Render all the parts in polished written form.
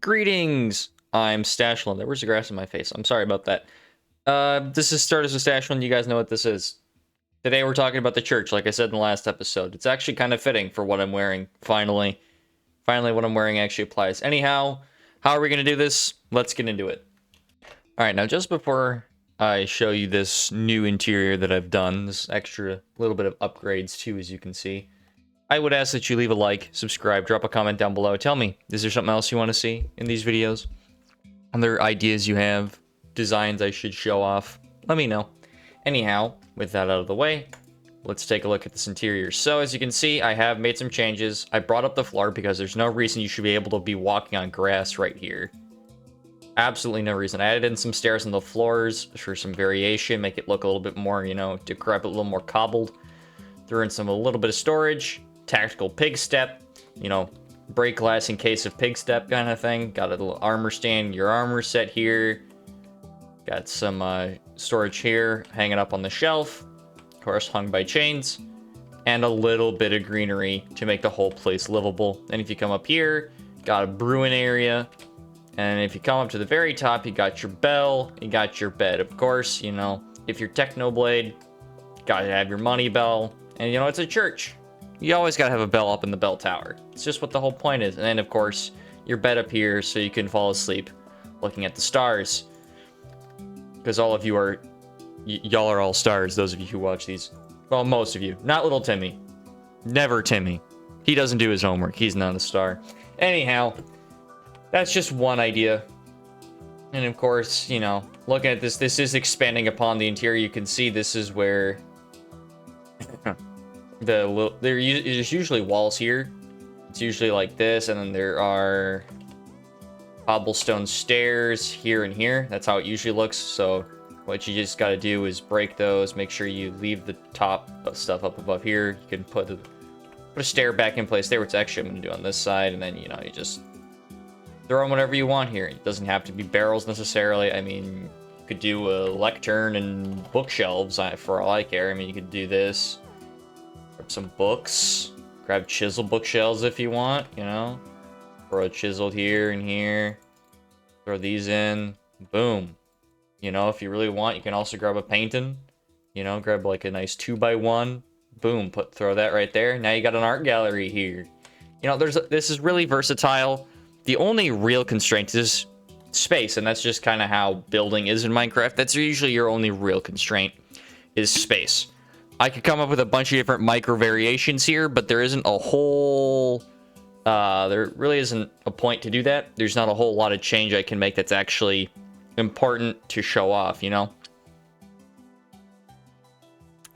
Greetings! I'm Stachelin. Where's the grass in my face? I'm sorry about that. This is Starters with Stachelin. You guys know what this is. Today we're talking about the church, like I said in the last episode. It's actually kind of fitting for what I'm wearing, finally. Finally, what I'm wearing actually applies. Anyhow, how are we going to do this? Let's get into it. Alright, now just before I show you this new interior that I've done, this extra little bit of upgrades too, as you can see, I would ask that you leave a like, subscribe, drop a comment down below. Tell me, is there something else you want to see in these videos? Other ideas you have? Designs I should show off? Let me know. Anyhow, with that out of the way, let's take a look at this interior. So as you can see, I have made some changes. I brought up the floor because there's no reason you should be able to be walking on grass right here. Absolutely no reason. I added in some stairs on the floors for some variation, make it look a little bit more, you know, decrepit, a little more cobbled. Threw in a little bit of storage. Tactical pig step, you know, break glass in case of pig step kind of thing. Got a little armor stand, your armor set here. Got some storage here, hanging up on the shelf. Of course, hung by chains. And a little bit of greenery to make the whole place livable. And if you come up here, got a brewing area. And if you come up to the very top, you got your bell, you got your bed. Of course, you know, if you're Technoblade, gotta have your money bell. And you know, it's a church. You always gotta have a bell up in the bell tower. It's just what the whole point is. And then, of course, your bed up here so you can fall asleep looking at the stars. Because all of you are... y'all are all stars, those of you who watch these. Well, most of you. Not little Timmy. Never Timmy. He doesn't do his homework. He's not a star. Anyhow, that's just one idea. And of course, you know, looking at this, this is expanding upon the interior. You can see this is where... there's usually walls here. It's usually like this, and then there are cobblestone stairs here and here. That's how it usually looks. So what you just got to do is break those, make sure you leave the top stuff up above here. You can put a stair back in place there, which actually I'm going to do on this side, and then, you know, you just throw in whatever you want here. It doesn't have to be barrels necessarily. I mean, you could do a lectern and bookshelves for all I care. I mean, you could do this. Grab some books. Grab chisel bookshelves if you want, you know. Throw a chisel here and here. Throw these in. Boom. You know, if you really want, you can also grab a painting. You know, grab like a nice 2x1. Boom. Throw that right there. Now you got an art gallery here. You know, this is really versatile. The only real constraint is space, and that's just kind of how building is in Minecraft. That's usually your only real constraint, is space. I could come up with a bunch of different micro variations here, but there isn't a whole... there really isn't a point to do that. There's not a whole lot of change I can make that's actually important to show off, you know?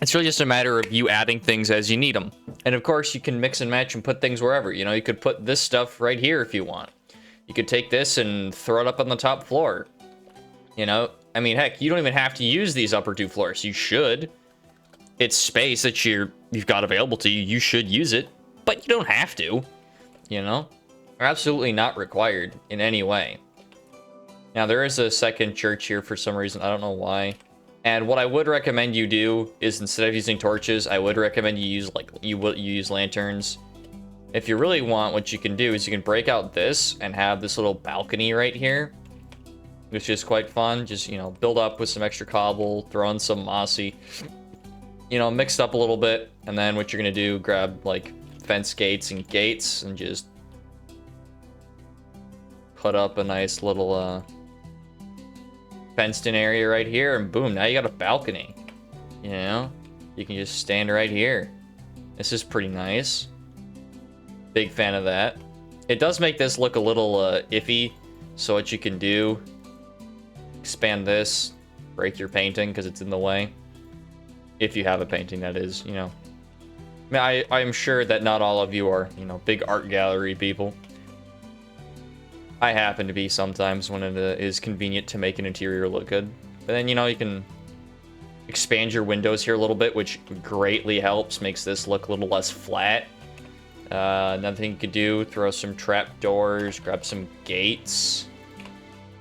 It's really just a matter of you adding things as you need them. And of course, you can mix and match and put things wherever. You know, you could put this stuff right here if you want. You could take this and throw it up on the top floor. You know? I mean, heck, you don't even have to use these upper two floors. You should. It's space that you've got available to you. You should use it, but you don't have to, you know? They're absolutely not required in any way. Now, there is a second church here for some reason. I don't know why. And what I would recommend you do is, instead of using torches, I would recommend you use, like, you use lanterns. If you really want, what you can do is you can break out this and have this little balcony right here, which is quite fun. Just, you know, build up with some extra cobble, throw in some mossy... you know, mixed up a little bit, and then what you're gonna do, grab like fence gates and just put up a nice little fenced in area right here, and boom, now you got a balcony. You know, you can just stand right here. This is pretty nice. Big fan of that. It does make this look a little iffy, so what you can do, expand this, break your painting because it's in the way. If you have a painting, that is, you know. I mean, I'm sure that not all of you are, you know, big art gallery people. I happen to be sometimes when it is convenient to make an interior look good. But then, you know, you can expand your windows here a little bit, which greatly helps, makes this look a little less flat. Another thing you could do, throw some trap doors, grab some gates.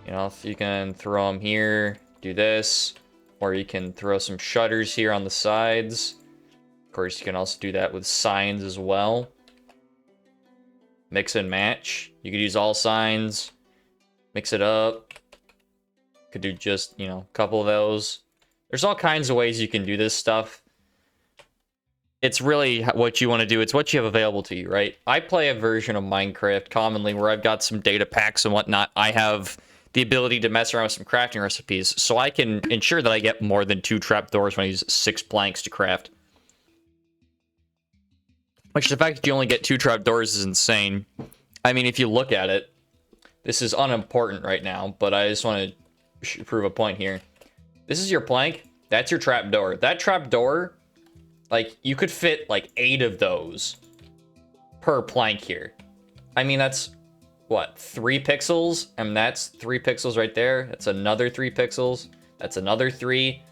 You know, if you can throw them here, do this. Or you can throw some shutters here on the sides. Of course, you can also do that with signs as well. Mix and match. You could use all signs. mix it up. Could do just, a couple of those. There's all kinds of ways you can do this stuff. It's really what you want to do. It's what you have available to you, right? I play a version of Minecraft commonly where I've got some data packs and whatnot. I have the ability to mess around with some crafting recipes, so I can ensure that I get more than 2 trapdoors when I use 6 planks to craft. Which, the fact that you only get 2 trapdoors is insane. I mean, if you look at it, this is unimportant right now, but I just want to prove a point here. This is your plank. That's your trapdoor. That trapdoor, like, you could fit, like, 8 of those per plank here. I mean, that's, what, 3 pixels? And that's 3 pixels right there. That's another 3 pixels. That's another 3.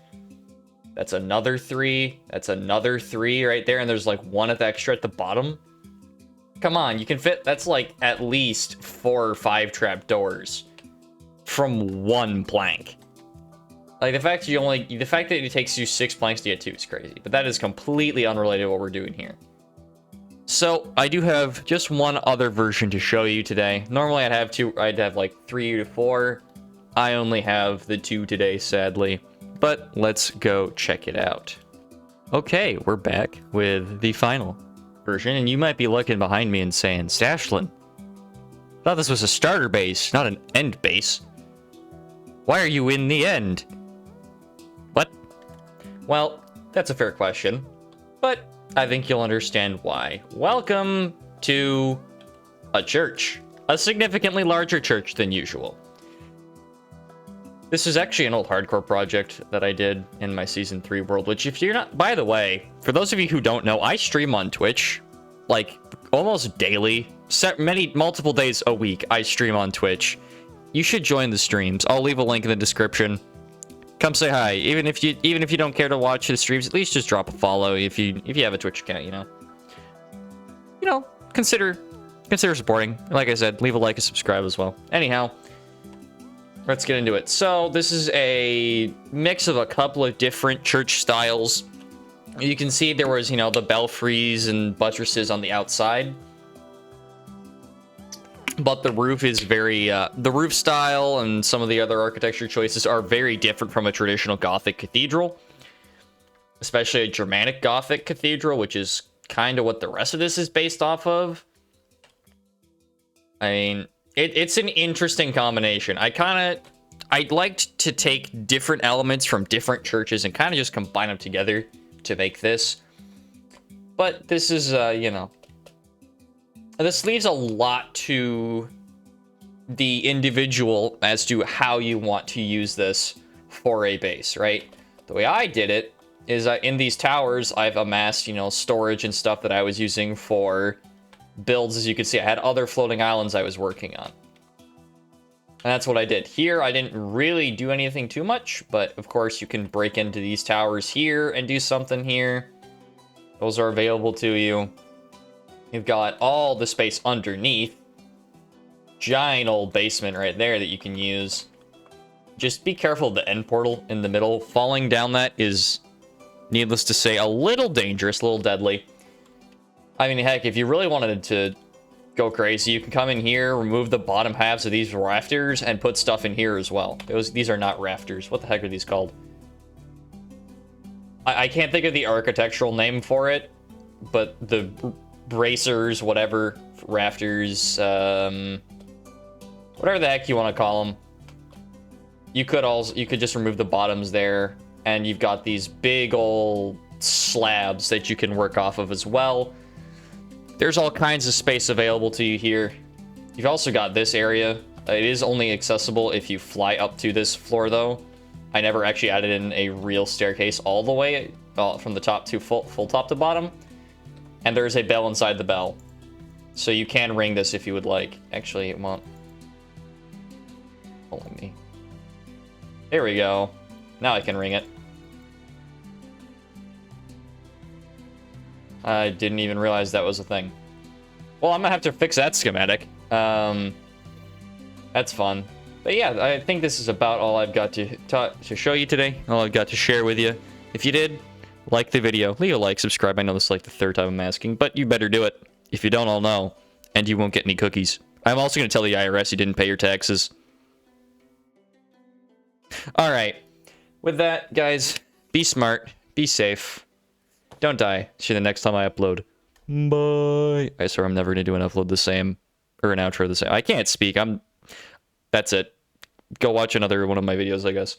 That's another 3. That's another 3 right there. And there's, like, 1 at the extra at the bottom. Come on, you can fit, that's, like, at least 4 or 5 trapdoors from 1 plank. Like, the fact that it takes you 6 planks to get 2 is crazy. But that is completely unrelated to what we're doing here. So, I do have just one other version to show you today. Normally I'd have like 3 to 4. I only have the 2 today, sadly. But let's go check it out. Okay, we're back with the final version. And you might be looking behind me and saying, Stachelin, I thought this was a starter base, not an end base. Why are you in the end? What? Well, that's a fair question, but I think you'll understand why. Welcome to a church. A significantly larger church than usual. This is actually an old hardcore project that I did in my Season 3 world, which if you're not... By the way, for those of you who don't know, I stream on Twitch, like, almost daily. Multiple days a week, I stream on Twitch. You should join the streams. I'll leave a link in the description. Come say hi. Even if you don't care to watch the streams, at least just drop a follow if you have a Twitch account, consider supporting. Like I said, leave a like and subscribe as well. Anyhow, let's get into it. So this is a mix of a couple of different church styles. You can see there was, the belfries and buttresses on the outside. But the roof is very, the roof style and some of the other architecture choices are very different from a traditional Gothic cathedral. Especially a Germanic Gothic cathedral, which is kind of what the rest of this is based off of. I mean, it's an interesting combination. I'd liked to take different elements from different churches and kind of just combine them together to make this. But this is, this leaves a lot to the individual as to how you want to use this for a base, right? The way I did it is in these towers, I've amassed, storage and stuff that I was using for builds. As you can see, I had other floating islands I was working on. And that's what I did. Here, I didn't really do anything too much, but of course you can break into these towers here and do something here. Those are available to you. You've got all the space underneath. Giant old basement right there that you can use. Just be careful of the end portal in the middle. Falling down that is, needless to say, a little dangerous, a little deadly. I mean, heck, if you really wanted to go crazy, you can come in here, remove the bottom halves of these rafters, and put stuff in here as well. These are not rafters. What the heck are these called? I can't think of the architectural name for it, but the bracers, whatever, rafters, whatever the heck you want to call them. You could just remove the bottoms there, and you've got these big old slabs that you can work off of as well. There's all kinds of space available to you here. You've also got this area. It is only accessible if you fly up to this floor, though. I never actually added in a real staircase all the way from the top to full top to bottom. And there's a bell inside the bell. So you can ring this if you would like. Actually, it won't. Hold on me. There we go. Now I can ring it. I didn't even realize that was a thing. Well, I'm gonna have to fix that schematic. That's fun. But yeah, I think this is about all I've got to show you today. All I've got to share with you. If you did, like the video, leave a like, subscribe. I know this is like the 3rd time I'm asking, but you better do it. If you don't, I'll know, and you won't get any cookies. I'm also going to tell the IRS you didn't pay your taxes. All right. With that, guys, be smart, be safe, don't die. See you the next time I upload. Bye. I swear I'm never gonna do an upload the same or an outro the same. I can't speak. That's it. Go watch another one of my videos, I guess.